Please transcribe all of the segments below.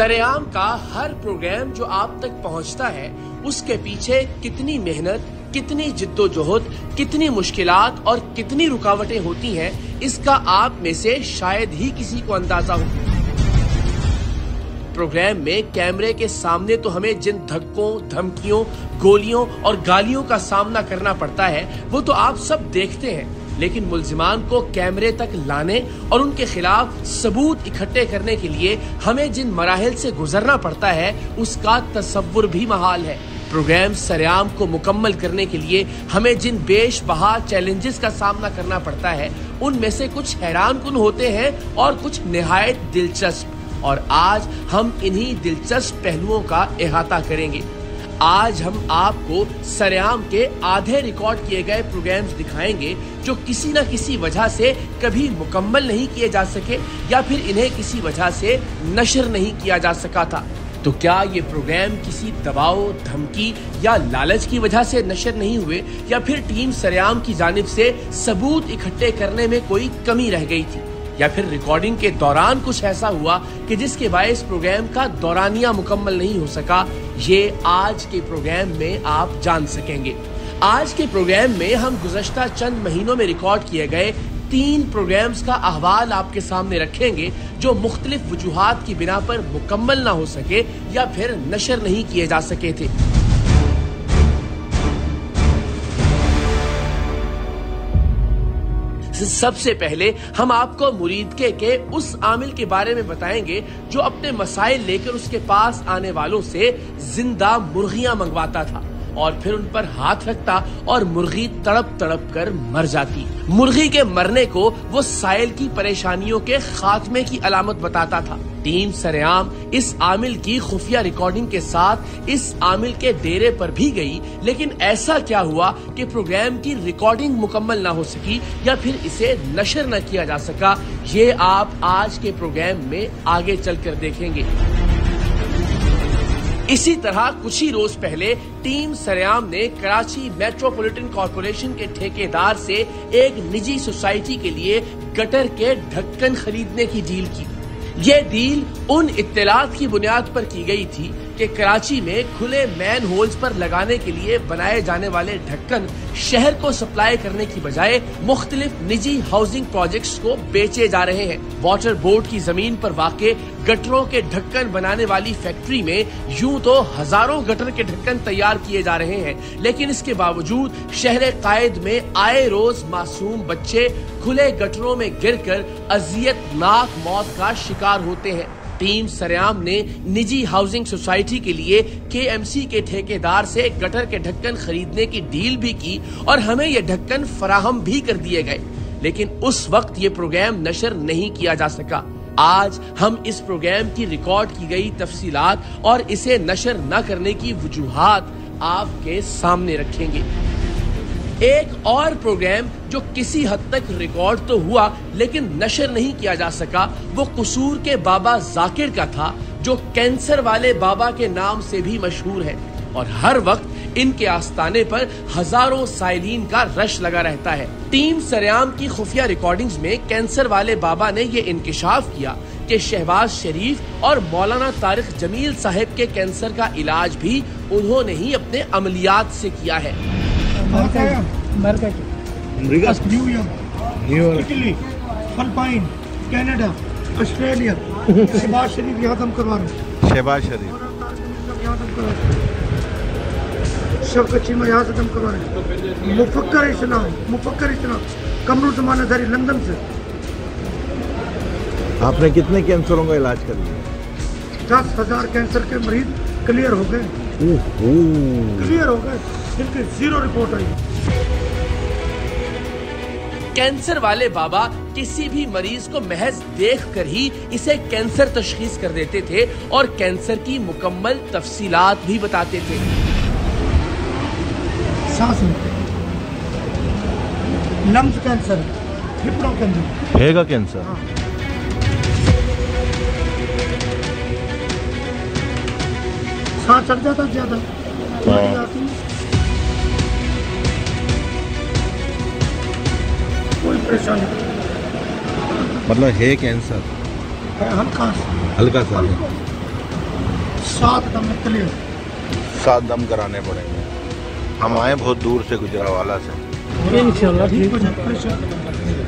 सरेआम का हर प्रोग्राम जो आप तक पहुंचता है, उसके पीछे कितनी मेहनत, कितनी जिद्दोजहद, कितनी मुश्किलात और कितनी रुकावटें होती हैं, इसका आप में से शायद ही किसी को अंदाजा हो। प्रोग्राम में कैमरे के सामने तो हमें जिन धक्कों, धमकियों, गोलियों और गालियों का सामना करना पड़ता है, वो तो आप सब देखते हैं, लेकिन मुल्जिमान को कैमरे तक लाने और उनके खिलाफ सबूत इकट्ठे करने के लिए हमें जिन मराहिल से गुजरना पड़ता है, उसका तसव्वुर भी महाल है। प्रोग्राम सरेआम को मुकम्मल करने के लिए हमें जिन बेशबहा चैलेंजेस का सामना करना पड़ता है, उनमें से कुछ हैरानकुन होते हैं और कुछ निहायत दिलचस्प, और आज हम इन्हीं दिलचस्प पहलुओं का इहाता करेंगे। आज हम आपको सरेआम के आधे रिकॉर्ड किए गए प्रोग्राम्स दिखाएंगे जो किसी न किसी वजह से कभी मुकम्मल नहीं किए जा सके या फिर इन्हें किसी वजह से नशर नहीं किया जा सका था। तो क्या ये प्रोग्राम किसी दबाव, धमकी या लालच की वजह से नशर नहीं हुए, या फिर टीम सरेआम की जानिब से सबूत इकट्ठे करने में कोई कमी रह गई थी, या फिर रिकॉर्डिंग के दौरान कुछ ऐसा हुआ कि जिसके बायस प्रोग्राम का दौरानिया मुकम्मल नहीं हो सका? ये आज के प्रोग्राम में आप जान सकेंगे। आज के प्रोग्राम में हम गुज़श्ता चंद महीनों में रिकॉर्ड किए गए 3 प्रोग्राम्स का अहवाल आपके सामने रखेंगे, जो मुख्तलिफ वजूहात की बिना पर मुकम्मल ना हो सके या फिर नशर नहीं किए जा सके थे। सबसे पहले हम आपको मुरीदके के उस आमिल के बारे में बताएंगे जो अपने मसाइल लेकर उसके पास आने वालों से जिंदा मुर्गियां मंगवाता था और फिर उन पर हाथ रखता और मुर्गी तड़प तड़प कर मर जाती। मुर्गी के मरने को वो साइल की परेशानियों के खात्मे की अलामत बताता था। टीम सरेआम इस आमिल की खुफिया रिकॉर्डिंग के साथ इस आमिल के डेरे पर भी गई, लेकिन ऐसा क्या हुआ कि प्रोग्राम की रिकॉर्डिंग मुकम्मल ना हो सकी या फिर इसे नशर न किया जा सका, ये आप आज के प्रोग्राम में आगे चलकर देखेंगे। इसी तरह कुछ ही रोज पहले टीम सरेआम ने कराची मेट्रोपॉलिटन कॉरपोरेशन के ठेकेदार से एक निजी सोसाइटी के लिए गटर के ढक्कन खरीदने की डील की। ये डील उन इत्तलात की बुनियाद पर की गई थी कि कराची में खुले मैन होल्स पर लगाने के लिए बनाए जाने वाले ढक्कन शहर को सप्लाई करने की बजाय मुख्तलिफ निजी हाउसिंग प्रोजेक्ट्स को बेचे जा रहे हैं। वाटर बोर्ड की जमीन पर वाक़े गटरों के ढक्कन बनाने वाली फैक्ट्री में यूं तो हजारों गटर के ढक्कन तैयार किए जा रहे हैं, लेकिन इसके बावजूद शहर कायद में आए रोज मासूम बच्चे खुले गटरों में गिरकर अजियतनाक मौत का शिकार होते हैं। टीम सरेआम ने निजी हाउसिंग सोसाइटी के लिए KMC के ठेकेदार से गटर के ढक्कन खरीदने की डील भी की और हमें ये ढक्कन फराहम भी कर दिए गए, लेकिन उस वक्त ये प्रोग्राम नशर नहीं किया जा सका। आज हम इस प्रोग्राम की रिकॉर्ड की गई तफसीलात और इसे नशर न करने की वजूहात आपके सामने रखेंगे। एक और प्रोग्राम जो किसी हद तक रिकॉर्ड तो हुआ लेकिन नशर नहीं किया जा सका, वो कसूर के बाबा जाकिर का था, जो कैंसर वाले बाबा के नाम से भी मशहूर है और हर वक्त इनके आस्थाने पर हजारों साइलीन का रश लगा रहता है। टीम सरेआम की खुफिया रिकॉर्डिंग्स में कैंसर वाले बाबा ने ये इंकिशाफ किया कि शहबाज शरीफ और मौलाना तारिक जमील साहब के कैंसर का इलाज भी उन्होंने ही अपने अमलियात से किया है। Italy, Philippine, Canada, Australia, Shahbaz Sharif यहाँ हम करवा रहे हैं। शहबाज शरीफ सब कच्ची में यहाँ से दम करवा रहे हैं। मुफक्कर इस्लाम कमरुल जमानदारी लंदन से। आपने कितने कैंसरों का इलाज कर लिया? 10,000 कैंसर के मरीज क्लियर हो गए, जिनकी 0 रिपोर्ट आई। कैंसर वाले बाबा किसी भी मरीज को महज देखकर ही इसे कैंसर तशखीस कर देते थे और कैंसर की मुकम्मल तफसीलात भी बताते थे। सांस में लम्स कैंसर, फेफड़ों के अंदर है का कैंसर। हाँ। सांस चढ़ जाता ज्यादा, कोई परेशानी मतलब है कैंसर हल्का सा है। 7 दम क्लियर। 7 दम कराने पड़ेंगे। हम आए बहुत दूर से, गुजरावाला से। इंशाल्लाह ठीक हो जाए।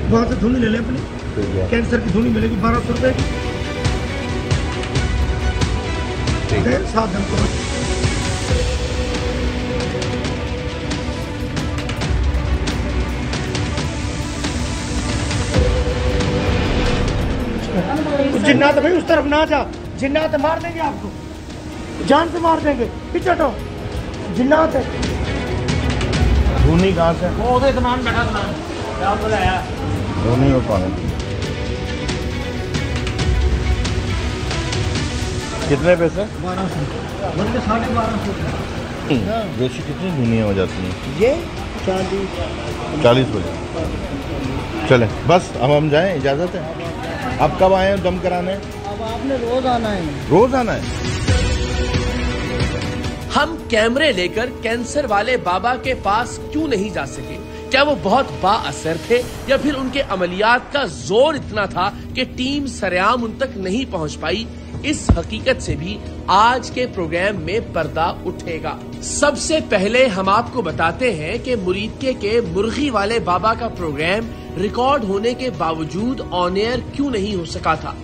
वहाँ से धुनी ले ले अपनी, कैंसर की धुनी मिलेगी 1200 रुपए की। 7 दम करो। जिन्नात भाई उस तरफ ना जा, जिन्नात मार देंगे आपको, जान से मार देंगे। पीछे हटो, जिन्नात है। धुनी कहाँ से? वो उधर इत्मीनान बैठा था, क्या बुलाया? धुनी हो पाने। कितने पैसे? 1200, बल्कि 1250। वैसे कितनी धुनियाँ हो जाती हैं? ये 40 बजे। चले बस, अब हम जाएं, इजाज़त है। आप कब आए हैं दम कराने? अब आपने रोज आना है। रोज आना है? हम कैमरे लेकर कैंसर वाले बाबा के पास क्यों नहीं जा सके? क्या वो बहुत बाअसर थे या फिर उनके अमलियात का जोर इतना था कि टीम सरेआम उन तक नहीं पहुंच पाई? इस हकीकत से भी आज के प्रोग्राम में पर्दा उठेगा। सबसे पहले हम आपको बताते हैं कि मुरीदके के मुर्गी वाले बाबा का प्रोग्राम रिकॉर्ड होने के बावजूद ऑन एयर क्यों नहीं हो सका था।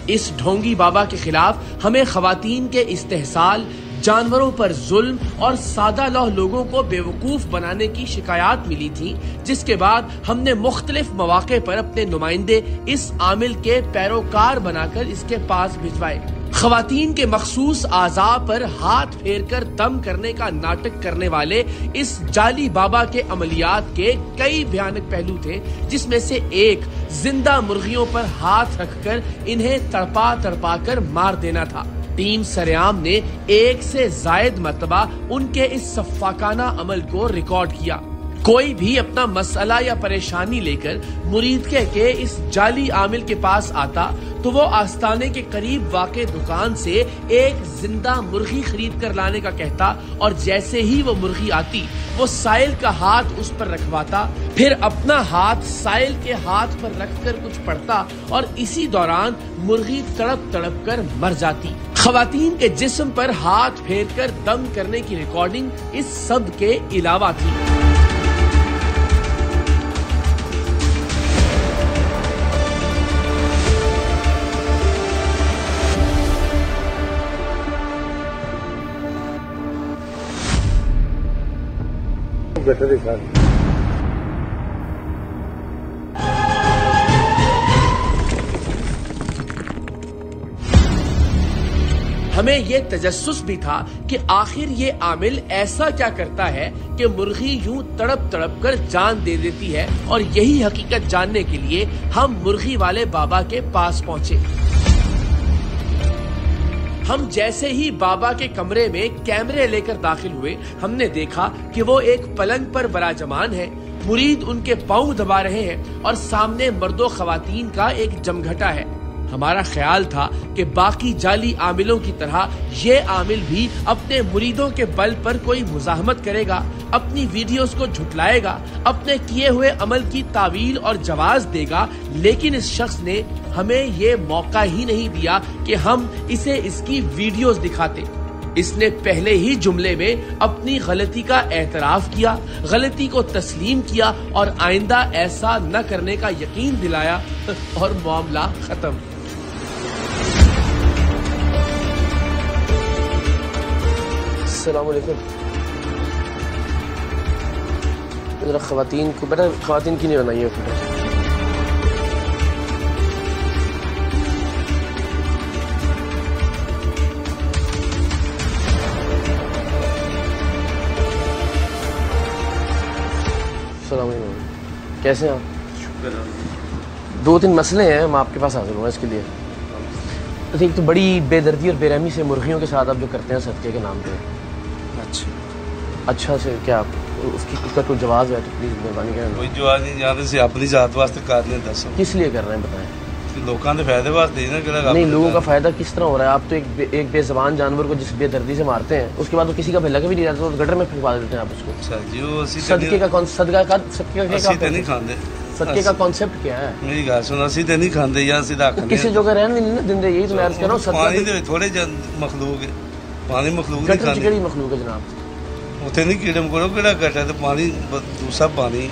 इस ढोंगी बाबा के खिलाफ हमें खवातीन के इस्तेहसाल, जानवरों पर जुल्म और सादा लौह लोगों को बेवकूफ बनाने की शिकायत मिली थी, जिसके बाद हमने मुख्तलिफ मौके पर अपने नुमाइंदे इस आमिल के पैरोकार बनाकर इसके पास भिजवाए। खवातीन के मखसूस आज़ा पर हाथ फेर कर दम करने का नाटक करने वाले इस जाली बाबा के अमलियात के कई भयानक पहलू थे, जिसमें से एक जिंदा मुर्गियों पर हाथ रखकर इन्हें तड़पा तड़पा कर मार देना था। टीम सरेआम ने 1 से ज़ायद मरतबा उनके इस सफ़ाकाना अमल को रिकॉर्ड किया। कोई भी अपना मसला या परेशानी लेकर मुरीदके के इस जाली आमिल के पास आता तो वो आस्ताने के करीब वाक़े दुकान से एक जिंदा मुर्गी खरीद कर लाने का कहता, और जैसे ही वो मुर्गी आती वो साइल का हाथ उस पर रखवाता, फिर अपना हाथ साइल के हाथ पर रखकर कुछ पढ़ता और इसी दौरान मुर्गी तड़प तड़प कर मर जाती। खवातीन के जिस्म पर हाथ फेर कर दम करने की रिकॉर्डिंग इस सब के अलावा थी। हमें ये तजस्सुस भी था कि आखिर ये आमिल ऐसा क्या करता है कि मुर्गी यूं तड़प तड़प कर जान दे देती है, और यही हकीकत जानने के लिए हम मुर्गी वाले बाबा के पास पहुंचे। हम जैसे ही बाबा के कमरे में कैमरे लेकर दाखिल हुए, हमने देखा कि वो एक पलंग पर बराजमान है, मुरीद उनके पांव दबा रहे हैं और सामने मर्दो खवातीन का एक जमघटा है। हमारा ख्याल था कि बाकी जाली आमिलों की तरह ये आमिल भी अपने मुरीदों के बल पर कोई मुजाहमत करेगा, अपनी वीडियोस को झुटलाएगा, अपने किए हुए अमल की तावील और जवाज देगा, लेकिन इस शख्स ने हमें ये मौका ही नहीं दिया कि हम इसे इसकी वीडियोस दिखाते। इसने पहले ही जुमले में अपनी गलती का एतराफ किया, गलती को तस्लीम किया और आइंदा ऐसा न करने का यकीन दिलाया और मामला खत्म। अस्सलामुअलैकुम। जरा खवातीन को बेटा, खवातीन की नहीं बनाई है फोटो। कैसे हैं आप? 2-3 मसले हैं, हम आपके पास हाजिर हुए इसके लिए। एक तो बड़ी बेदर्दी और बेरहमी से मुर्गियों के साथ आप जो करते हैं सदक़े के नाम पे। अच्छा से क्या उसका कोई जवाब है तो प्लीज़ मेहरबानी करें। कोई जवाब नहीं, यहाँ से अपनी जात वास्ते कर रहे हैं। दसो किस लिए कर रहे हैं बताएं। लोगों के फायदे वास्ते ना कि नहीं, लोगों का फायदा किस तरह हो रहा है? आप तो एक बेज़बान जानवर को जिस बेदर्दी से मारते हैं, उसके बाद वो किसी का भला भी नहीं रहता, तो गटर में फेंकवा देते हैं आप उसको। अच्छा जी, वो सदके का नहीं खाते। सदके का कॉन्सेप्ट क्या है? मेरी गल सुनो, असि ते नहीं खाते या सीधा किसी जगह रहने नहीं ना दिंदे, यही तो मैं अर्ज कर रहा हूं। पानी दे थोड़े मखलूक है, पानी मखलूक नहीं गटर खानी चिकड़ी मखलूक है जनाब। उथे नहीं कीड़े मकोड़ो केड़ा गटर ते पानी दूसरा पानी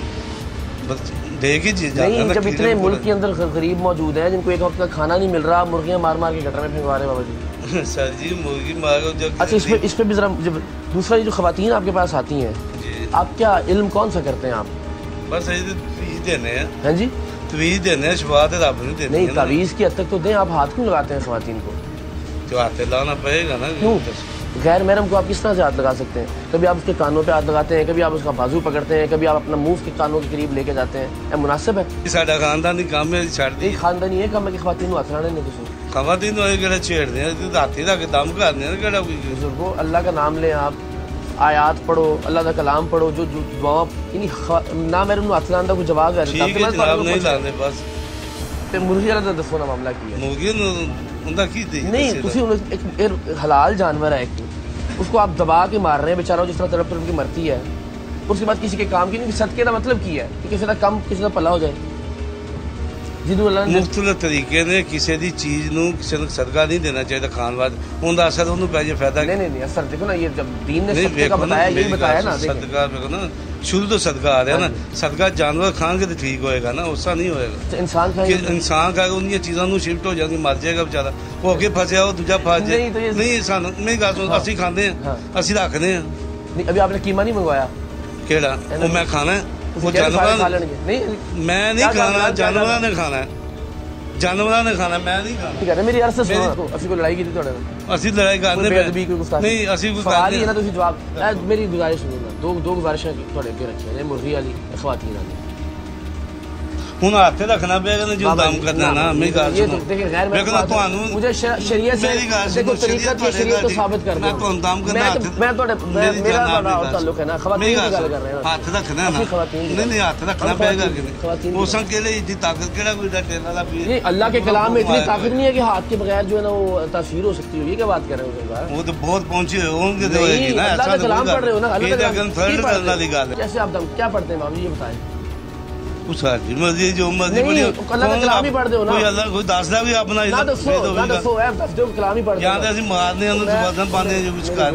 बस दे के चीज नहीं, जब इतने मुल्क के अंदर गरीब मौजूद हैं जिनको एक वक्त का खाना नहीं मिल रहा, मुर्गियां मार मार के गटर में फेंकवा रहे हैं बाबा जी। सर जी मुर्गी मार जब अच्छा, इस पे भी जरा जब दूसरा जो खवातीन आपके पास आती हैं, आप क्या इल्म कौन सा करते हैं आप? बस ये तवीज देने हैं। हैं जी? तवीज देने हैं, शफा तो रब नहीं देनी। नहीं, तावीज़ की हद तक तो दें, आप हाथ क्यों लगाते हैं खवातीन को? जो हाथ लाना पड़ेगा ना। क्यों? गैर महरम को आप किस तरह से हाथ लगा सकते हैं? कभी आप उसके कानों पे हाथ लगाते हैं, कभी आप उसका बाजू पकड़ते हैं, कभी आप अपना मुंह के कानों के करीब लेके जाते हैं। क्या मुनासिब है? साडा खानदानी काम है छड़ दी। खानदानी है काम है कि खवातीन हाथ लाने नहीं कुछ खवातीन होए केड़ा छेड़दे हैं, हाथी दा के दम करने हैं केड़ा कोई। बुजुर्गों, अल्लाह का नाम लें, आप आयात पढ़ो, अल्लाह का कलाम पढ़ो, जो जो दुआ ना मेरे हाथ लाने का कोई जवाब है ठीक है जनाब, नहीं लाने बस। ते मुर्गी वाला दसो ना मामला की है। मुर्गी उनका की दी नहीं, तुसी एक हलाल जानवर है कि उसको आप दबा के मार रहे हैं बेचारा, जिस तरह तड़प तड़प की मरती है, उसके बाद किसी के काम की नहीं। सदके का मतलब की है कि किसी का कम किसी का भला हो जाए। मुख्तलिफ तरीके ने किसी दी चीज नूं किसी नूं सदका नहीं देना चाहिए खान बाद उनका असर उन्हें पै जाए फायदा। नहीं असर देखो ना, ये जब दीन ने सदके का बताया, यही बताया ना, सदका देखो ना, शुरू तो सदका आ रहा है ना। सदका जानवर खाएंगे तो ठीक होएगा ना, उसका नहीं होएगा। इंसान खाएगा, इंसान खाएगा उन चीजों में शिफ्ट हो जाएगी, मर जाएगा बेचारा। वो अगे फंसया हो दूजा फस जाए। नहीं सानू मेरी गल सुन, असि खांदे हैं, असि रखने हैं। अभी आपने कीमा नहीं मंगवाया? केड़ा वो मैं खाना है, वो जानवर नहीं, मैं नहीं खाना, जानवर ने खाना है, जानवर ने खाना, मैं नहीं खाना। ठीक है, मेरी अर्ज से सुनो, असि कोई लड़ाई की थी थोड़े में? असि लड़ाई करने पे नहीं, असि कोई सवाल ही है ना, तुसी जवाब मेरी गुजारिश सुनो ना, दो गुजारिशां थोड़े अगे रखियां ने, मुर्गी वाली खवातीन वाली। ਹੁਣ ਹੱਥ ਰੱਖਣਾ ਪਏਗਾ ਨਾ ਜੋ ਕੰਮ ਕਰਨਾ ना मेरी गल ये तो देखिए गैर मैं मुझे शरीयत से देखो तरीका की शरीयत को साबित कर मैं तो काम करना मैं तो मेरा बड़ा ताल्लुक है ना, खवातीन की गल कर रहे हैं। हाथ रखना ना, नहीं हाथ रखना पड़ेगा कि वो संग के लिए इतनी ताकत केड़ा कोई डटे वाला भी। ये अल्लाह के कलाम में इतनी ताकत नहीं है कि हाथ के बगैर जो है ना वो तासीर हो सकती है। ये क्या बात कर रहे हो? वो तो बहुत पहुंचे होंगे तो होएगी ना, अल्लाह का कलाम पढ़ रहे हो ना, अल्लाह का थर्ड करने वाली गल है। कैसे आप क्या पढ़ते हैं बाबू, ये बताएं। साडी मर्जी जो मर्जी बनी अल्लाह का कलाम ही पढ़ दो ना, कोई अल्लाह कोई दसदा भी अपना ना दसो ऐ दस दो कलाम ही पढ़ दो। यहां ते ਅਸੀਂ मारने ਨੂੰ ਜ਼ਬਾਨ ਪਾਉਂਦੇ ਜੋ ਕੁਝ ਕਰ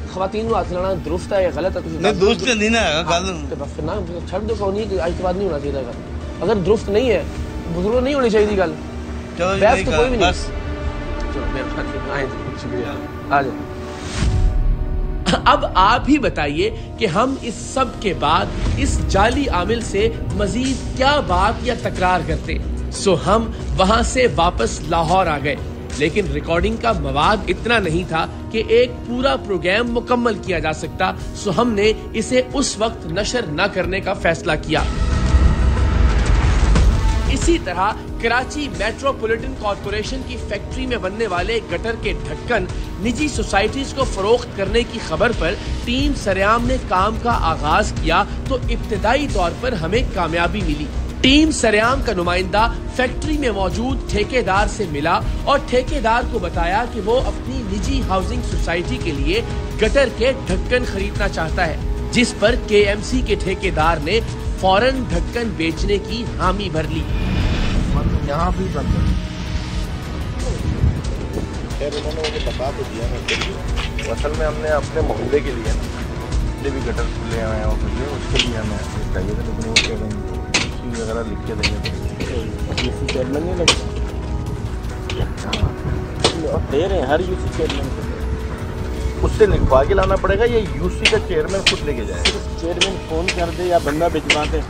खवातीन को हाथ लाना दुरुस्त है या गलत है? नहीं दुरुस्त नहीं ना है गल, तो बस ना छड़ दो, कौन नहीं आज के बाद नहीं होना चाहिए। अगर दुरुस्त नहीं है, बुजुर्ग नहीं होनी चाहिए गल। चलो बहस तो कोई भी नहीं। बस चलो आए, शुक्रिया, आ जाओ। अब आप ही बताइए कि हम इस सब के बाद इस जाली आमिल से मजीद क्या बात या तकरार करते। सो हम वहां से वापस लाहौर आ गए, लेकिन रिकॉर्डिंग का मवाद इतना नहीं था कि एक पूरा प्रोग्राम मुकम्मल किया जा सकता। सो हमने इसे उस वक्त नशर न करने का फैसला किया। इसी तरह कराची मेट्रोपॉलिटन कॉरपोरेशन की फैक्ट्री में बनने वाले गटर के ढक्कन निजी सोसाइटीज को फरोख्त करने की खबर पर टीम सरेआम ने काम का आगाज किया तो इब्तिदाई तौर पर हमें कामयाबी मिली। टीम सरेआम का नुमाइंदा फैक्ट्री में मौजूद ठेकेदार से मिला और ठेकेदार को बताया कि वो अपनी निजी हाउसिंग सोसाइटी के लिए गटर के ढक्कन खरीदना चाहता है, जिस पर केएमसी के ठेकेदार ने फौरन ढक्कन बेचने की हामी भर ली। यहाँ भी बंद है, उन्होंने मुझे बता तो दिया ना, असल में हमने अपने मोहल्ले के लिए ना भी गटर ले आए हैं और उसके लिए हमें चाहिए था, लेकिन वो कह रहे हैं वगैरह लिख के देंगे तो चेयरमैन नहीं लगता दे रहे हैं, हर यूसी चेयरमैन उससे लिखवा के लाना पड़ेगा या यूसी का चेयरमैन खुद लेके जाए? चेयरमैन फोन कर दे या बंदा भिजवा दे,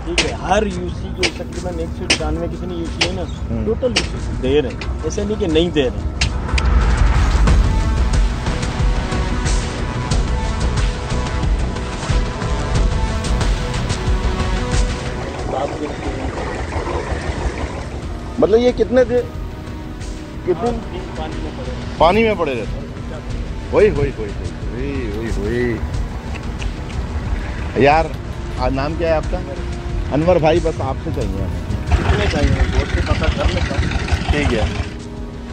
ठीक है। हर यूसी के तकरीबन 191 किसी ने यूसी है ना, टोटल यूसी दे रहे हैं, ऐसे नहीं कि नहीं दे रहे। मतलब ये कितने थे, कितने पानी में पड़े रहते? वही यार, नाम क्या है आपका? अनवर भाई, बस आपसे चाहिए पता कर लेता। ठीक है।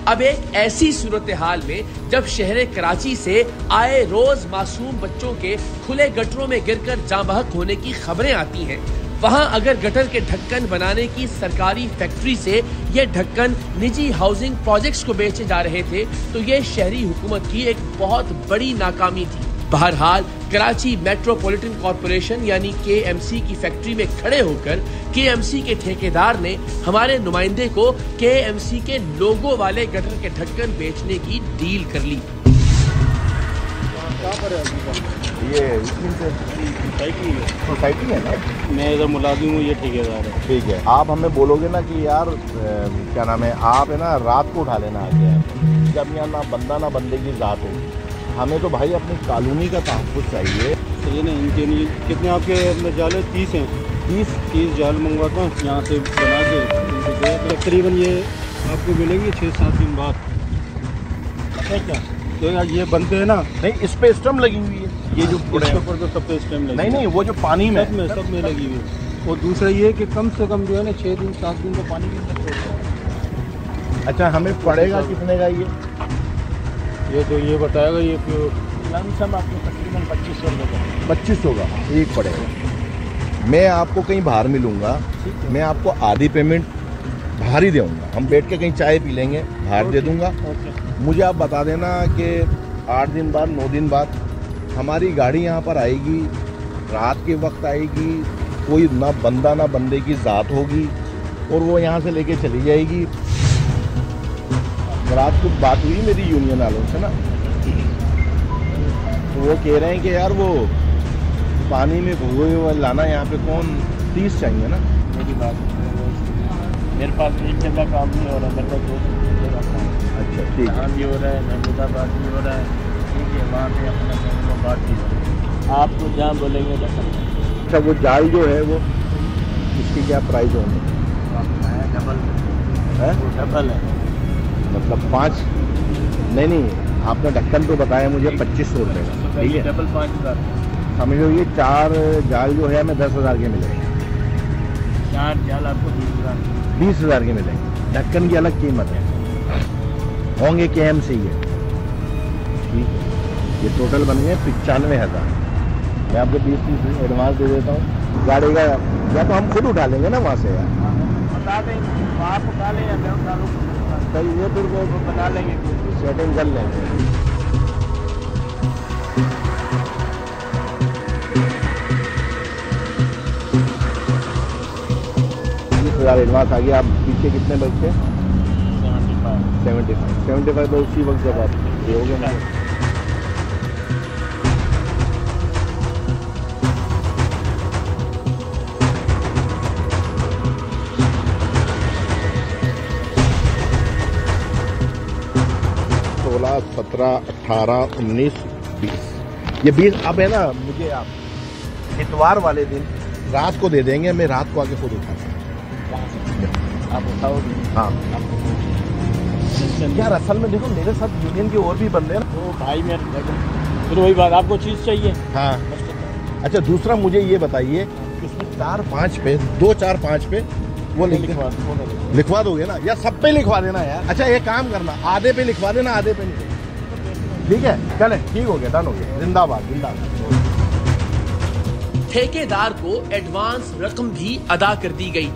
अब एक ऐसी सूरत हाल में जब शहर कराची से आए रोज मासूम बच्चों के खुले गटरों में गिरकर जाँ बहक होने की खबरें आती हैं, वहां अगर गटर के ढक्कन बनाने की सरकारी फैक्ट्री से ये ढक्कन निजी हाउसिंग प्रोजेक्ट्स को बेचे जा रहे थे तो ये शहरी हुकूमत की एक बहुत बड़ी नाकामी थी। बहरहाल कराची मेट्रोपॉलिटन कॉरपोरेशन यानी KMC की फैक्ट्री में खड़े होकर KMC के ठेकेदार ने हमारे नुमाइंदे को KMC के लोगो वाले गटर के ढक्कन बेचने की डील कर ली। ये सोसाइटी है ना, मैं इधर मुलाजिम हूँ, ये ठेकेदार है। ठीक है, आप हमें बोलोगे ना कि यार क्या नाम है, आप है ना रात को उठा लेना आ गया, जब यहाँ ना बंदा ना बंदे की ज़ात हो। हमें तो भाई अपनी कॉलोनी का तहफ़्फ़ुज़ चाहिए। सही ना, इनके लिए कितने आपके जाल 30 हैं? 30 जाल मंगवाता हूँ यहाँ से बना के, तकरीबन ये आपको मिलेंगे 6-7 दिन बाद। क्या तो ये बनते हैं ना? नहीं, इस पे स्टम्प लगी हुई है, ये जो इसके ऊपर तो सब पे स्टैम्प लगी। नहीं, वो जो पानी में सब में लगी हुई है। और दूसरा ये कि कम से कम जो है ना 6 दिन 7 दिन तो पानी के अंदर छोड़ता है। अच्छा, हमें पड़ेगा कितने का ये तो ये बताएगा, ये लमसम आपको तकरीबन 2500 का एक पड़ेगा। मैं आपको कहीं बाहर मिलूंगा, मैं आपको आधी पेमेंट बाहर ही दूंगा, हम बैठ के कहीं चाय पी लेंगे, बाहर दे दूंगा। मुझे आप बता देना कि 8 दिन बाद 9 दिन बाद हमारी गाड़ी यहाँ पर आएगी, रात के वक्त आएगी, कोई ना बंदा ना बंदे की ज़ात होगी और वो यहाँ से लेके चली जाएगी। रात को बात हुई मेरी यूनियन वालों से ना, तो वो कह रहे हैं कि यार वो पानी में भूए हुए लाना यहाँ पे कौन 30 चाहिए ना। मेरी बात मेरे पास एक जगह काम नहीं हो रहा, मेरे पास 2 जगह काम। अच्छा, ठीक है, भी हो रहा है, महमूदाबाद भी हो रहा है, ठीक है, वहाँ पे अपना बात भी हो रहा है। आपको जहाँ बोलेंगे अच्छा, वो जाल जो है वो इसकी क्या प्राइस होगी? डबल है, डबल है, मतलब 5? नहीं, आपने ढक्कन तो बताया मुझे 2500 रुपये का, ठीक है, डबल 5000। समझो ये 4 जाल जो है हमें 10,000 के मिलेंगे। 4 जाल आपको 20,000 के मिलेंगे। ढक्कन की अलग कीमत है, होंगे KMC है, ठीक है। ये टोटल बन गए 95,000। मैं आपको 20-30 एडवांस दे देता हूँ। गाड़ी का या तो हम खुद उठा लेंगे ना वहाँ से, यार बता दें, आप उठा लें या मैं उठा लूँ, सही है, फिर वो बना लेंगे, सेटिंग कर लेंगे। 20,000 एडवांस आ गया। आप पीछे कितने बचते? 75 तो उसी वक्त जब आप दोगे ना। सोलह 17 18 19 20 ये 20 अब है ना, मुझे आप इतवार वाले दिन रात को दे देंगे, मैं रात को आके खुद उठा आप उठाओगे। हाँ यार, असल में देखो मेरे साथ यूनियन के और भी बंदे हैं ना। तो भाई मेरे फिर वही बात, आपको चीज़ चाहिए। हाँ, अच्छा, दूसरा मुझे ये बताइए, इसमें 4-5 पे 2-4-5 पे वो लिखवा दोगे ना, या सब पे लिखवा देना यार। अच्छा, ये काम करना, आधे पे लिखवा देना, आधे पे नहीं। ठीक है, चले, ठीक हो गया, डन हो गया। जिंदाबाद जिंदाबाद। ठेकेदार को एडवांस रकम भी अदा कर दी गई।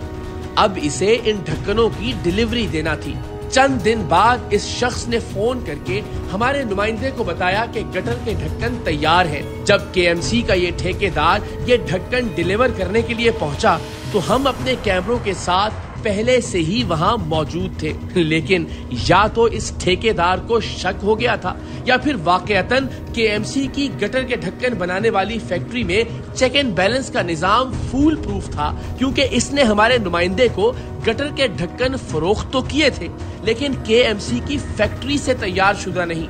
अब इसे इन ढक्कनों की डिलीवरी देना थी। चंद दिन बाद इस शख्स ने फोन करके हमारे नुमाइंदे को बताया कि गटर के ढक्कन तैयार हैं। जब KMC का ये ठेकेदार ये ढक्कन डिलीवर करने के लिए पहुंचा तो हम अपने कैमरों के साथ पहले से ही वहां मौजूद थे, लेकिन या तो इस ठेकेदार को शक हो गया था या फिर वाकईतन KMC की गटर के ढक्कन बनाने वाली फैक्ट्री में चेक एंड बैलेंस का निजाम फूल प्रूफ था, क्योंकि इसने हमारे नुमाइंदे को गटर के ढक्कन फरोख्त तो किए थे लेकिन KMC की फैक्ट्री से तैयार शुदा नहीं,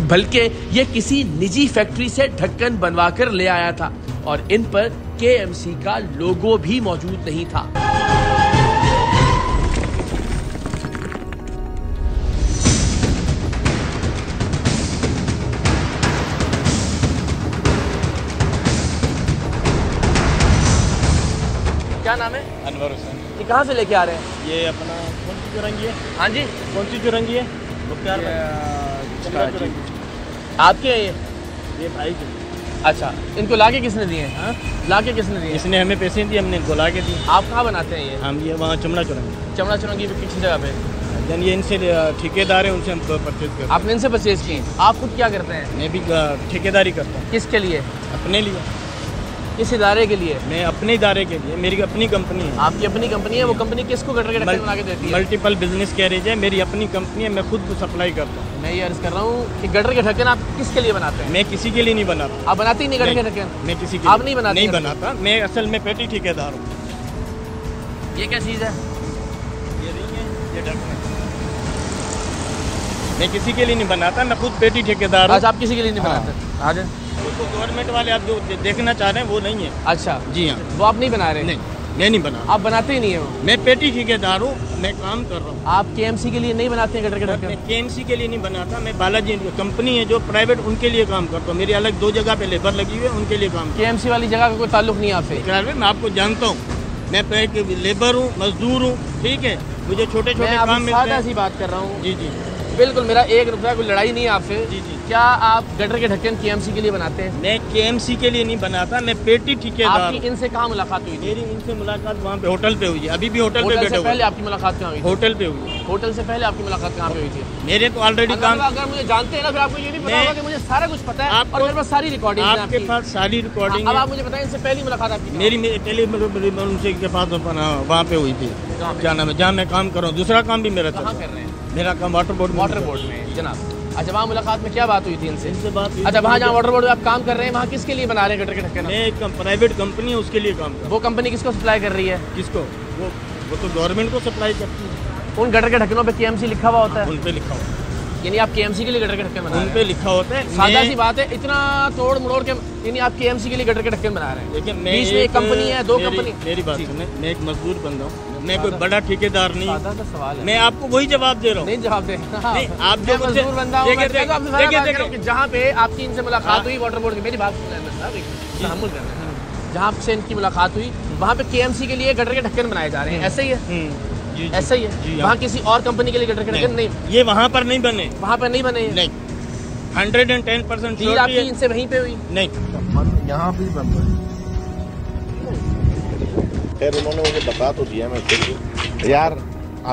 बल्कि ये किसी निजी फैक्ट्री से ढक्कन बनवा कर ले आया था और इन पर KMC का लोगो भी मौजूद नहीं था। क्या नाम है? अनवर हुसैन। ये कहाँ से लेके आ रहे हैं? ये अपना कौन सी चुरंगी है? हाँ जी, कौन सी चुरंगी है? आपके है ये भाई की। अच्छा, इनको लाके किसने दिए? हाँ? लाके किसने दिए? इसने हमें पैसे दिए, हमने इनको ला के दिए। आप कहाँ बनाते हैं ये? हम ये वहाँ चमड़ा चौराहे, चमड़ा चुरंगी पे किसी जगह पे? यानी ये इनसे ठेकेदार है, उनसे हम परचेज करते हैं। आपने इनसे परचेज किए? आप खुद क्या करते हैं? मैं भी ठेकेदारी करता हूँ। किसके लिए? अपने लिए, इस इदारे के लिए? मैं अपने इदारे के लिए, मेरी अपनी कंपनी है। आपकी अपनी कंपनी है? वो कंपनी किसको गटर के ढक्कन बना के देती है? मल्टीपल बिजनेस कैरेज है, मेरी अपनी कंपनी है, मैं खुद सप्लाई करता हूँ। मैं ये अर्ज कर रहा हूँ कि गटर के ढक्कन आप किसके लिए बनाते हैं? मैं किसी के लिए नहीं बनाता। आप बनाते ही नहीं गटर के ढक्कन? मैं किसी के आप लिए नहीं बनाते? नहीं बनाता, मैं असल में पेटी ठेकेदार हूँ। ये क्या चीज़ है? ये नहीं है, ये ढक्कन। मैं किसी के लिए नहीं बनाता, मैं खुद पेटी ठेकेदार हूँ। अच्छा, आप किसी के लिए नहीं हाँ। बनाते? आ जाए। तो गवर्नमेंट वाले आप जो देखना चाह रहे हैं वो नहीं है। अच्छा जी हाँ, वो आप नहीं बना रहे? नहीं, मैं नहीं बना। आप बनाते ही नहीं है वो? मैं पेटी ठेकेदार हूँ, मैं काम कर रहा हूँ। आप केएमसी के लिए नहीं बनाते हैं गटर के मैं ढक्कन? केएमसी के लिए नहीं बनाता, मैं बालाजी कंपनी है जो प्राइवेट, उनके लिए काम करता हूँ। मेरी अलग 2 जगह पे लेबर लगी हुई है, उनके लिए काम केएमसी वाली जगह का कोई ताल्लुक नहीं है आपसे? करता हूँ। मैं आपको जानता हूँ, मैं लेबर हूँ, मजदूर हूँ, ठीक है। मुझे छोटे छोटे मैं काम आपसे मिलते सादा हैं। सी बात कर रहा हूँ। जी जी बिल्कुल, मेरा 1 रुपया कोई लड़ाई नहीं है आपसे। जी जी। क्या आप गटर के ढक्कन केएमसी के लिए बनाते हैं? मैं केएमसी के लिए नहीं बनाता, मैं पेटी ठेकेदार आपकी हूँ। इनसे कहाँ मुलाकात हुई थी? मेरी इनसे मुलाकात वहाँ पे होटल पे हुई है, अभी भी होटल पे होटल बैठे से हुए पहले हैं। आपकी मुलाकात कहाँ हुई थी? होटल पे हुई है। होटल से पहले आपकी मुलाकात कहाँ पे हुई थी? मेरे तो ऑलरेडी काम, अगर मुझे जानते हैं ना, फिर आपको ये भी पता मैं- होगा कि मुझे सारा कुछ पता है आपको- और मेरे पास सारी रिकॉर्डिंग है आपके आपकी। पास सारी रिकॉर्डिंग अब है। आप मुझे बताएं, इनसे पहली मुलाकात आपकी मेरी उनसे के पास वहाँ पे हुई थी, कहाँ पे? क्या नाम है, जहाँ मैं काम कर रहा हूँ। दूसरा काम भी मेरा था, कहाँ कर रहे हैं? मेरा काम वाटर बोर्ड वाटर बोर्ड में जनाब। अच्छा, वहाँ मुलाकात में क्या बात हुई थी इनसे? इनसे बात हुई अच्छा, थी वहाँ कि जहाँ वाटर बोर्ड में आप काम कर रहे हैं, वहाँ किसके लिए बना रहे हैं गटर के ढक्कन? मैं एक प्राइवेट कंपनी है, उसके लिए काम कर रहा वो कंपनी किसको सप्लाई कर रही है? हूँ। किसको? वो तो गवर्नमेंट को सप्लाई करती है। उन गटर के ढक्कनों पे केएमसी लिखा हुआ होता है? उन पे लिखा होता यानी आप केएमसी के लिए गटर के ढक्कन बना है, रहे उन हैं? पे लिखा होता है। सादा मैं- सी बात है, इतना तोड़ मरोड़ के यानी आप केएमसी के लिए गटर के ढक्कन बना रहे हैं? देखिए, मैं बीच में एक कंपनी है, 2 कंपनी। मेरी बात सुने, मैं एक मजदूर बंदा हूँ, मैं कोई बड़ा ठेकेदार नहीं। सादा सा सवाल है। मैं आपको वही जवाब दे रहा हूँ। नहीं जवाब दे। नहीं, आप मैं जो मुझसे- मजदूर बंदा हूँ, मैं देखिए, तो आपसे सारा देखिए, बात कर रहा हूँ कि जहाँ पे आपकी इनसे मुलाकात हाँ। हुई वाटर बोर्ड की, मेरी बात सुन लेना साहब, तहम्मुल करना है। जहाँ से इनकी मुलाकात हुई वहाँ पे केएमसी के लिए गटर के ढक्कन बनाए जा रहे हैं, ऐसे ही है? जी, जी, ऐसा ही जी, है? हाँ। वहाँ किसी और कंपनी के लिए गटर के ढक्कन नहीं? ये वहाँ पर नहीं बने, वहाँ पे नहीं बने हैं? नहीं। 110% डील आपकी इनसे वहीं पे हुई? नहीं। यहाँ भी बंद है। खैर उन्होंने मुझे बता तो दिया, मैं फिर यार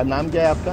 नाम क्या है आपका?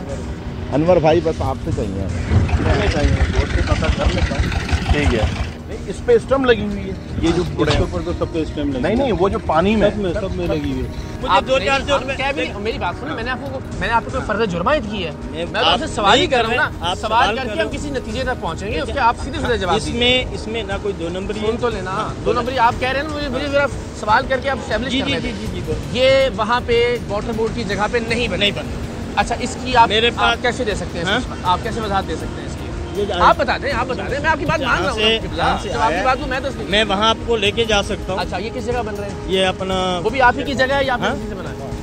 अनवर भाई, बस आपसे चाहिए बोर्ड से पता कर लेता हूँ। ठीक है, नहीं इस पे स्टम्प लगी हुई है, ये जो इसके ऊपर तो सब पे स्टैम्प लगी नहीं वो जो पानी में सब में लगी हुई है। आप मुझे 2-4 नहीं- सौ आप रुपए क्या भी नहीं- मेरी बात सुनो, मैंने आपको कोई फर्ज जुर्मायत की है? मैं तो आप आपसे सवाल ही नहीं कर रहा हूँ कर रहे, ना, आप सवाल सवाल कर करके रहे हम हो। किसी नतीजे तक पहुंचेंगे, उसके आप सीधे सीधे जवाब दीजिए। इसमें ना कोई 2 नंबरी सुन तो लेना, 2 नंबरी आप कह रहे हैं ना, मुझे जरा सवाल करके आप एस्टैब्लिश जी कर जी रहे जी थे। जी जी ये वहाँ पे वाटर बोर्ड की जगह पे नहीं बने? नहीं बने। अच्छा, इसकी आप मेरे पास- आप कैसे दे सकते हैं हाँ? इसकी? आप कैसे वजाहत दे सकते हैं इसकी? ये आप बता दें, आप बता दें, मैं आपकी बात मान रहा हूँ। जहाँ से जब आपकी आया- बात को मैं तो मैं वहाँ आपको लेके जा सकता हूँ। अच्छा, ये किस जगह बन रहे हैं? ये अपना वो भी आप ही की जगह है या आपने हाँ? किसी से बना है?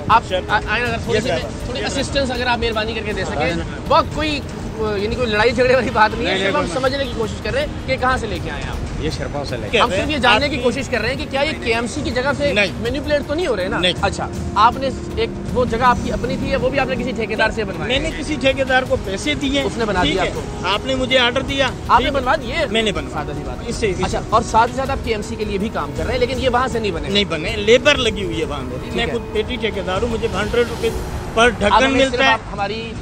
आप आए अगर थोड़ी असिस्टेंस अगर आप मेहरबानी करके दे सकें, वो कोई यानी कोई लड़ाई झगड़े वाली बात नहीं है, सिर्फ हम समझने की कोशिश कर रहे हैं कि कहाँ से लेके आए आप। ये शरफा से लेके हम सिर्फ ये जानने की कोशिश कर रहे हैं कि क्या ये केएमसी की जगह से नहीं। मैनिपुलेट तो नहीं हो रहे ना? नहीं। अच्छा, आपने एक वो जगह आपकी अपनी थी या वो भी आपने किसी ठेकेदार से बनवाई? मैंने किसी ठेकेदार को पैसे दिए, उसने बना ठीक दिया है? आपको? आपने मुझे ऑर्डर दिया, आपने ठीक है? बनवा दिए? मैंने बनवा सादा सी बात है। इससे अच्छा, और साथ ही साथ आप केएमसी के लिए भी काम कर रहे हैं, लेकिन ये वहाँ से नहीं बने? नहीं बने, लेबर लगी हुई है वहाँ मेरी। ठीक मैं है। खुद पेटी ठेकेदार हूँ, मुझे 100 रुपये पर आप ढक्कन हमें मिलता सिर्फ है। आप हमारी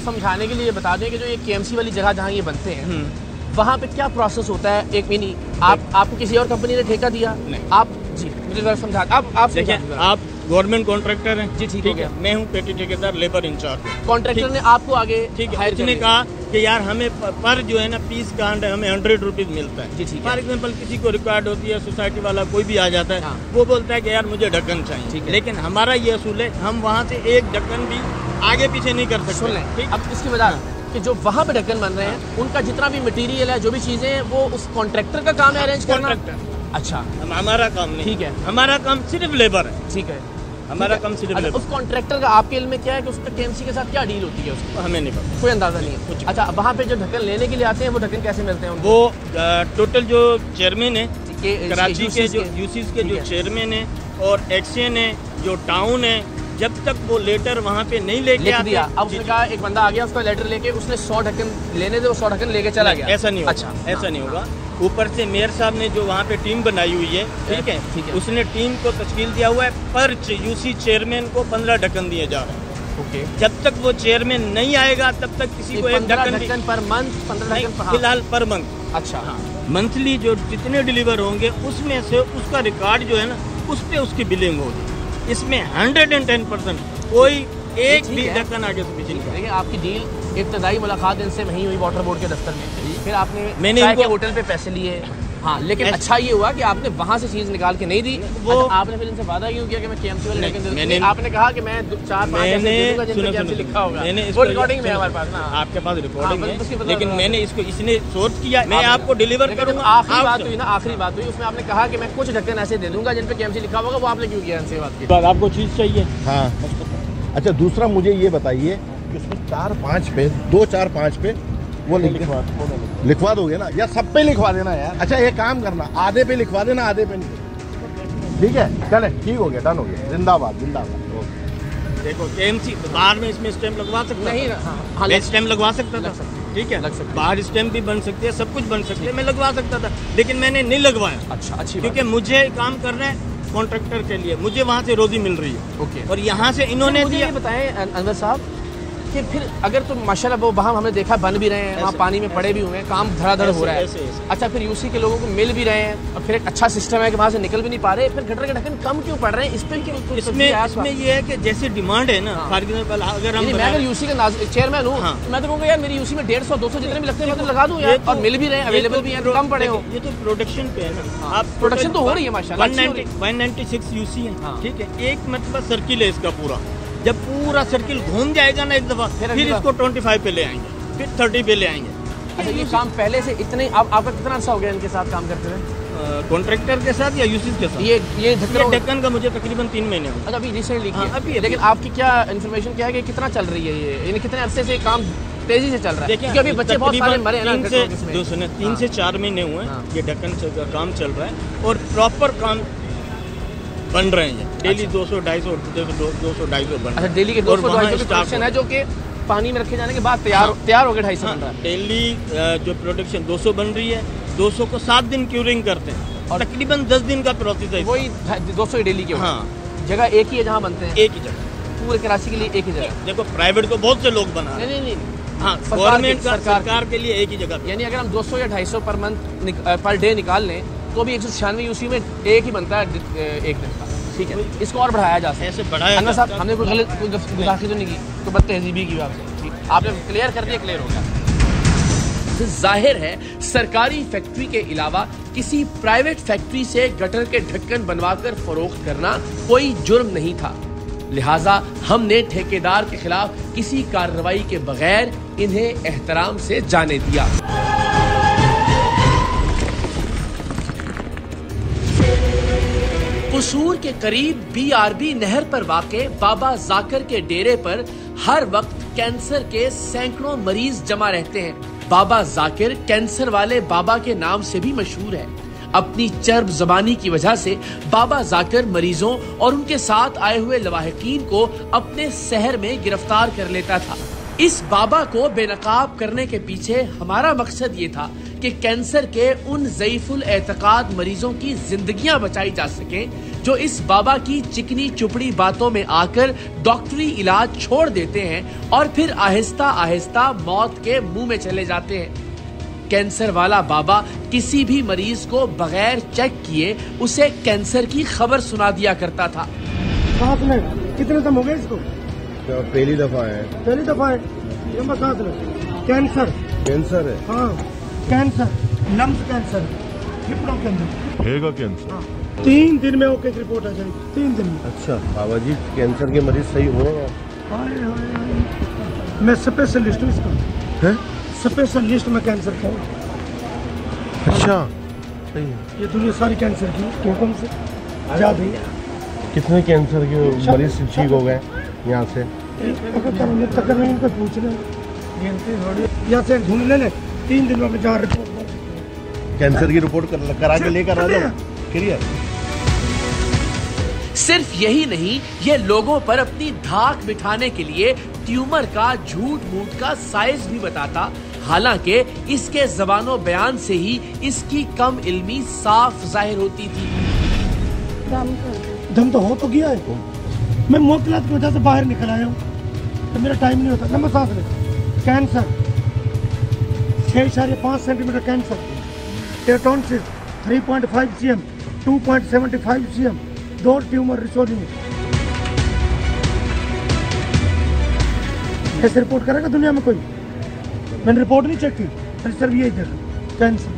समझाने के लिए बता दें कि जो ये केएमसी वाली जगह जहाँ ये बनते हैं, वहाँ पे क्या प्रोसेस होता है? एक मिनी आपको किसी और कंपनी ने ठेका दिया? नहीं। आप जी मुझे जरा समझा, आप देखिए, आप गवर्नमेंट कॉन्ट्रैक्टर हैं, जी, ठीक हो गया। मैं हूँ पेटी ठेकेदार, लेबर इंचार्ज। कॉन्ट्रैक्टर ने आपको आगे ठीक है, हायर उसने करने कहा कि यार हमें पर जो है ना पीस का अंडा हमें 100 रुपीज मिलता है। जी, ठीक है। फॉर एग्जाम्पल किसी को रिक्वायर्ड होती है, सोसाइटी वाला कोई भी आ जाता है, हाँ। वो बोलता है कि यार मुझे ढक्कन ठीक चाहिए, है। लेकिन हमारा ये असूल है, हम वहाँ से एक ढक्कन भी आगे पीछे नहीं कर सकते। सुन लें, ठीक? अब इसकी वजह कि जो वहाँ पे ढक्कन बन रहे हैं, उनका जितना भी मटेरियल है, जो भी चीजें हैं, वो उस कॉन्ट्रैक्टर का काम है अरेंज करना? कॉन्ट्रैक्टर। अच्छा, हमारा काम नहीं, ठीक है। हमारा काम सिर्फ लेबर है, ठीक है। हमारा ठीक है। काम सिर्फ अच्छा, लेबर। उस कॉन्ट्रैक्टर का आपके इल्म में क्या है कि उसका केएमसी के साथ क्या डील होती है उसकी? हमें नहीं पता। कोई अंदाजा नहीं है। कुछ। अच्छा, वहाँ पे जो ढक्कन लेने के लिए आते हैं, वो ढक्कन कैसे मिलते हैं उनको? वो टोटल जो चेयरमैन है कराची के, जो UCs यूसीज के ठीक जो है। चेयरमैन है और एक्शन है, जो टाउन है, जब तक वो लेटर वहाँ पे नहीं लेके लिख आते, दिया। अब जी, उसने कहा एक बंदा आ गया, उसका लेटर लेके उसने 100 ढक्कन लेने थे, वो 100 ढक्कन लेके चला गया। ऐसा नहीं होगा। अच्छा, ऐसा नहीं होगा। ऊपर से मेयर साहब ने जो वहाँ पे टीम बनाई हुई है, ठीक है, उसने टीम को तश्कील दिया हुआ है। पर यूसी चेयरमैन को 15 ढक्कन दिए जा रहे हैं। जब तक वो चेयरमैन नहीं आएगा तब तक किसी को एक ढक्कन पर मंथ, 15 ढक्कन फिलहाल पर मंथ। अच्छा, हाँ, मंथली जो जितने डिलीवर होंगे उसमें से उसका रिकॉर्ड जो है ना, उस पे उसकी बिलिंग होगी। इसमें 110% कोई एक भी ढक्कन आगे से पीछे नहीं। देखिए, आपकी डील इब्तदाई मुलाकात इनसे वहीं हुई वाटर बोर्ड के दफ्तर में, फिर मैंने चाय के होटल पे पैसे लिए। हाँ, लेकिन अच्छा ये हुआ कि आपने वहाँ से चीज निकाल के नहीं दी। वो अच्छा, आपने फिर इनसे वादा क्यों किया कि मैं केएमसी वाले ढक्कन, आपने कहा कि मैं 4-5 ऐसे दे दूंगा जिनमें केएमसी लिखा होगा। वो रिकॉर्डिंग में हमारे पास ना, आपके पास रिकॉर्डिंग है, लेकिन मैंने इसको इसने सोच किया, मैं आपको डिलीवर करूंगा। आखिरी बात हुई ना, आखिरी बात हुई, उसमें आपने कहा कि मैं कुछ ढक्कन ऐसे दे दूंगा जिन पे केएमसी लिखा होगा। वो आपने क्यों किया इनसे बात की? आपको चीज चाहिए। हाँ, अच्छा, दूसरा मुझे ये बताइए कि उसमें 4-5 पे 2-4-5 पे वो लिखवा दोगे ना, या सब पे लिखवा देना यार। अच्छा, ये काम करना, आधे पे लिखवा देना, आधे पे नहीं। ठीक है, चले, ठीक हो गया, डन हो गया। जिंदाबाद, जिंदाबाद। देखो, केएमसी बाहर में इसमें स्टैम्प लगवा सकता नहीं, मैं स्टैम्प लगवा सकता था, ठीक है, बाहर स्टैम्प भी बन सकती है, सब कुछ बन सकती है, मैं लगवा सकता था, लेकिन मैंने नहीं लगवाया। अच्छा, अच्छी, क्योंकि मुझे काम करना है कॉन्ट्रैक्टर के लिए, मुझे वहाँ से रोजी मिल रही है। ओके, और यहाँ से इन्होंने दिया। बताएं अनवर साहब कि फिर अगर तो माशाल्लाह वो वहाँ हमने देखा बन भी रहे हैं, वहाँ पानी में पड़े भी हुए हैं, काम धड़ाधड़ हो रहा है। अच्छा, फिर यूसी के लोगों को मिल भी रहे हैं और फिर एक अच्छा सिस्टम है कि वहाँ से निकल भी नहीं पा रहे, फिर गटर के ढक्कन कम क्यों पड़ रहे हैं? इस पे क्यों? इसमें ये है कि जैसी डिमांड है ना, अगर मैं अगर यूसी का चेयरमैन हूँ, मैं तो कहूँगा यार मेरी यूसी में 150-200 जितने भी लगते हैं मैं तो लगा दूँ यार, और मिल भी रहे हैं, अवेलेबल भी है, तो कम पड़े हो। ये तो प्रोडक्शन पे है ना, आप प्रोडक्शन तो हो रही है माशाल्लाह। 196 यूसी है, ठीक है, एक मतलब सर्किल है इसका पूरा। जब पूरा सर्किल घूम जाएगा ना एक दफा, फिर इसको 25 पे ले आएंगे, फिर 30 पे ले आएंगे। अच्छा, ये काम पहले से इतने आपका कितना अर्सा हो गया इनके साथ काम करते हुए? कॉन्ट्रैक्टर के साथ या यूसी के साथ? ये ढक्कन का मुझे तकरीबन 3 महीने हो। अच्छा, अभी रिसेंटली किया। लेकिन आपकी क्या इन्फॉर्मेशन क्या है कि कितना चल रही है ये, कितने अरसे से काम तेजी से चल रहा है? क्योंकि अभी बच्चे बहुत सारे मरे हैं ना। 3 से 4 महीने हुए हैं ये ढक्कन का काम चल रहा है, और प्रॉपर काम बन रहे हैं डेली। 200-250 बन। अच्छा, डेली के 200-250 प्रोडक्शन है जो कि पानी में रखे जाने के बाद तैयार हो गए 250 बन रहा है। डेली जो प्रोडक्शन 200 बन रही है, 200 को 7 दिन क्यूरिंग करते हैं और तकरीबन 10 दिन का प्रोसेस है। वही 200 डेली के। हाँ, जगह एक ही है जहाँ बनते हैं, एक ही जगह पूरे कराची के लिए एक ही जगह। देखो, प्राइवेट तो बहुत से लोग बना रहे हैं। नहीं, हाँ, गवर्नमेंट सरकार के लिए एक ही जगह। यानी अगर हम 200 या 250 पर मंथ पर डे निकाल लें तो भी 196 यूसी में एक ही बनता है एक दिन का। ठीक है, इसको और बढ़ाया जा सकता है। ऐसे बढ़ाया अनवर साहब, हमने कोई गलत गुस्ताखी तो नहीं की, तो बदतहजीबी की आपसे, आपने क्लियर कर दिया, क्लियर हो गया। जाहिर है सरकारी फैक्ट्री के अलावा किसी प्राइवेट फैक्ट्री से गटर के ढक्कन बनवाकर फरोख्त करना कोई जुर्म नहीं था, लिहाजा हमने ठेकेदार के खिलाफ किसी कार्रवाई के बगैर इन्हें एहतराम से जाने दिया। कसूर के करीब बीआरबी नहर पर वाक़े बाबा जाकिर के डेरे पर हर वक्त कैंसर के सैकड़ों मरीज जमा रहते हैं। बाबा जाकिर कैंसर वाले बाबा के नाम से भी मशहूर है। अपनी चर्ब ज़बानी की वजह से बाबा जाकिर मरीजों और उनके साथ आए हुए लवाहिकीन को अपने शहर में गिरफ्तार कर लेता था। इस बाबा को बेनकाब करने के पीछे हमारा मकसद ये था कि कैंसर के उन ज़ईफुल एतकाद मरीजों की जिंदगियां बचाई जा सके जो इस बाबा की चिकनी चुपड़ी बातों में आकर डॉक्टरी इलाज छोड़ देते हैं और फिर आहिस्ता आहिस्ता मौत के मुंह में चले जाते हैं। कैंसर वाला बाबा किसी भी मरीज को बगैर चेक किए उसे कैंसर की खबर सुना दिया करता था। कितने दम हो गए इसको? पहली दफा है। पहली दफा है। कैंसर कैंसर है। हाँ, कैंसर, लम्स कैंसर, फेफड़ों के अंदर है कैंसर। हाँ। 3 दिन में ओके रिपोर्ट आ जाएगी, 3 दिन में। अच्छा बाबा जी, कैंसर के मरीज सही हो? मैं स्पेशलिस्ट हूँ इसका। स्पेशलिस्ट में कैंसर का। अच्छा, ये दुनिया सारी कैंसर की हुक्म से जा रही है। कितने कैंसर के मरीज ठीक हो गए यहाँ से? इनको पूछ रहे यहाँ से ढूंढ ले 3 दिनों में 4 रिपोर्ट। कैंसर की रिपोर्ट करा के लेकर आ जाओ। सिर्फ यही नहीं, ये लोगों पर अपनी धाक बिठाने के लिए ट्यूमर का झूठ मूठ का साइज भी बताता, हालांकि इसके ज़बानो बयान से ही इसकी कम इल्मी साफ जाहिर होती थी। दम तो हो तो गया है, मैं मुश्किलात की वजह से बाहर निकल आया हूँ, तो मेरा टाइम नहीं होता। नंबर 7 में कैंसर 6.5 सेंटीमीटर कैंसर, टेटोनसिस 3.5 cm, 2.75 cm, 2 ट्यूमर रिसोर्स में। ऐसे रिपोर्ट करेगा दुनिया में कोई? मैंने रिपोर्ट नहीं चेक की, मैंने सिर्फ यही देखा कैंसर।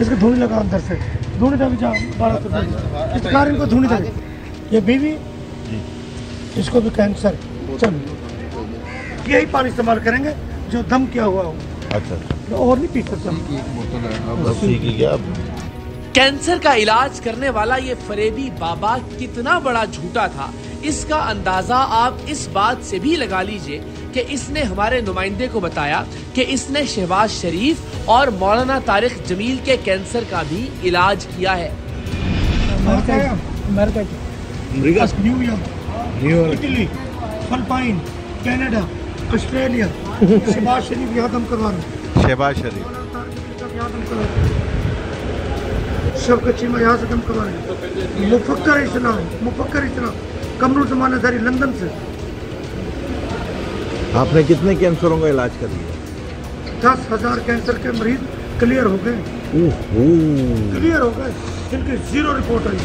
इसको धूनी लगा अंदर से, धूनी तक जा 1200 इस कार इनको धूनी तक। ये बीवी, इसको भी कैंसर। चलो यही पानी इस्तेमाल करेंगे जो दम किया हुआ हो। अच्छा, और नहीं पी सकते। कैंसर का इलाज करने वाला ये फरेबी बाबा कितना बड़ा झूठा था, इसका अंदाजा आप इस बात से भी लगा लीजिए कि इसने हमारे नुमाइंदे को बताया कि इसने शहबाज शरीफ और मौलाना तारिक जमील के कैंसर का भी इलाज किया है। New York, Italy, Philippine, Canada, Australia, Shahbaz Sharif यहाँ दम करवा रहे। शहबाज शरीफ शौकत चीमा यहाँ से दम करवा रहे। मुफक्कर इस्लाम कमरू जमानतदारी लंदन से। आपने कितने कैंसरों का इलाज कर दिया? 10,000 कैंसर के मरीज क्लियर हो गए, जिनकी 0 रिपोर्ट आई।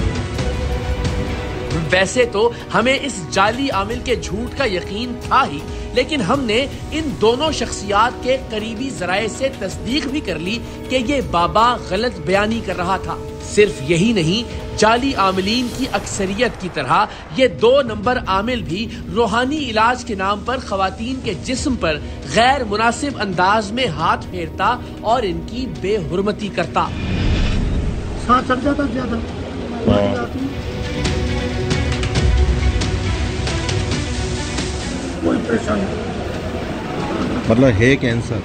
वैसे तो हमें इस जाली आमिल के झूठ का यकीन था ही, लेकिन हमने इन दोनों शख्सियात के करीबी जराए से तस्दीक भी कर ली कि ये बाबा गलत बयानी कर रहा था। सिर्फ यही नहीं, जाली आमिलीन की अक्सरियत की तरह ये 2 नंबर आमिल भी रूहानी इलाज के नाम पर खवातीन के जिस्म पर गैर मुनासिब अंदाज में हाथ फेरता और इनकी बेहुरमती करता। सांस चढ़ जाता ज्यादा, कोई परेशानी। मतलब है कैंसर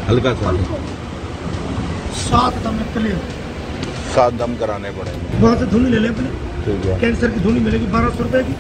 हल्का सा 7 दम क्लियर। 7 दम कराने पड़ेंगे। वहाँ से धुनी ले ले अपने, कैंसर की धुनी मिलेगी 1200 रुपए की,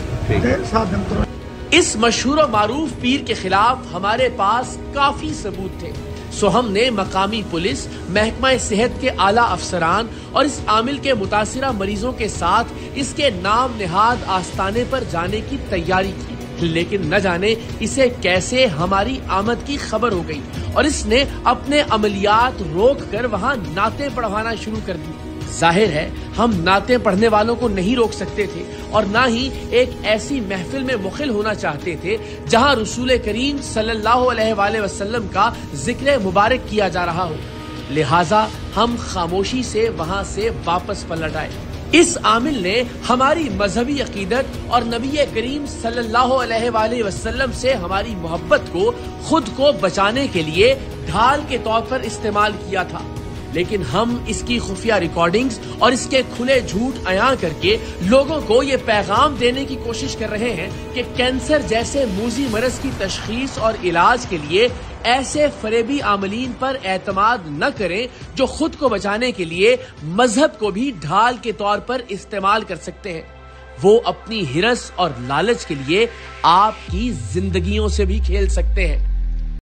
7 दम करा। इस मशहूर और मारूफ पीर के खिलाफ हमारे पास काफी सबूत थे, सो हमने मकामी पुलिस, महकमा सेहत के आला अफसरान और इस आमिल के मुतासिरा मरीजों के साथ इसके नाम निहाद आस्ताने पर जाने की तैयारी की। लेकिन न जाने इसे कैसे हमारी आमद की खबर हो गई और इसने अपने अमलियात रोक कर वहाँ नाते पढ़वाना शुरू कर दी। जाहिर है हम नाते पढ़ने वालों को नहीं रोक सकते थे और ना ही एक ऐसी महफिल में मुखिल होना चाहते थे जहाँ रसूल करीम सल्लल्लाहु अलैहि वसल्लम का जिक्र मुबारक किया जा रहा हो। लिहाजा हम खामोशी से वहाँ से वापस पलट आए। इस आमिल ने हमारी मजहबी अकीदत और नबी करीम सल्लल्लाहु अलैहि वसल्लम से हमारी मोहब्बत को खुद को बचाने के लिए ढाल के तौर पर इस्तेमाल किया था, लेकिन हम इसकी खुफिया रिकॉर्डिंग्स और इसके खुले झूठ अयां करके लोगों को ये पैगाम देने की कोशिश कर रहे हैं कि कैंसर जैसे मूजी मरज की तशखीस और इलाज के लिए ऐसे फरेबी आमलीन पर एतमाद न करें जो खुद को बचाने के लिए मजहब को भी ढाल के तौर पर इस्तेमाल कर सकते हैं। वो अपनी हिरस और लालच के लिए आपकी जिंदगियों से भी खेल सकते हैं।